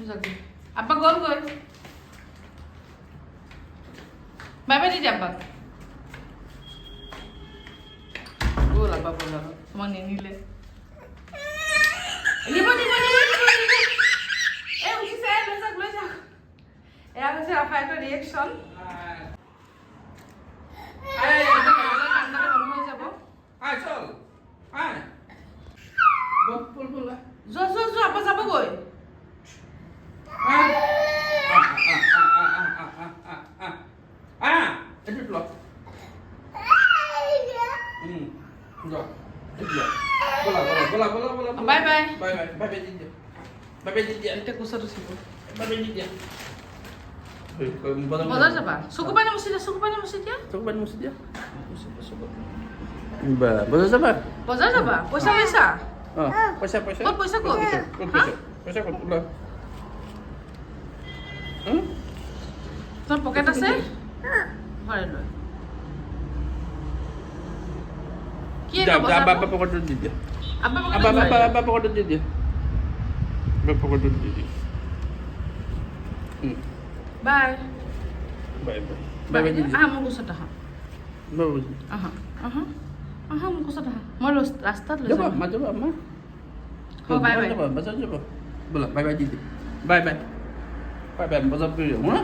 Apa gol gol. Bye di jambak. Gol apa bola? Cuma ini le. Ini mana? Uji saya losak. Aku sih apa itu reaction? চল বল যোৱা apa যাব গৈ এইটো ল বলা bye by the দিয়া এতিয়া কোচাটো চিব বাই দি দিয়া বজাৰ যাবা চকু পানী মুচি দিয়া বজাৰ যাবা বজাৰ যাবা পইচা লৈছা পইচা ক'ত পইচা ক'ত পইচা ক'ত ওলা তোৰ পকেট আছে ভৰাই লৈ কি আব্বা পকেটত দি দিয়া আব্বা পকেটত দি দিয়া বাই বাই দি দিয়া আহা মোৰ ওচৰত আহা আহা মোৰ ওচৰত আহা মই ৰাস্তাত লৈ যাম যাব আম্মা বাই বাই বাজাৰ যাব ব'লা বাই দি দিয়া বাই বজাৰ কৰি যাম হা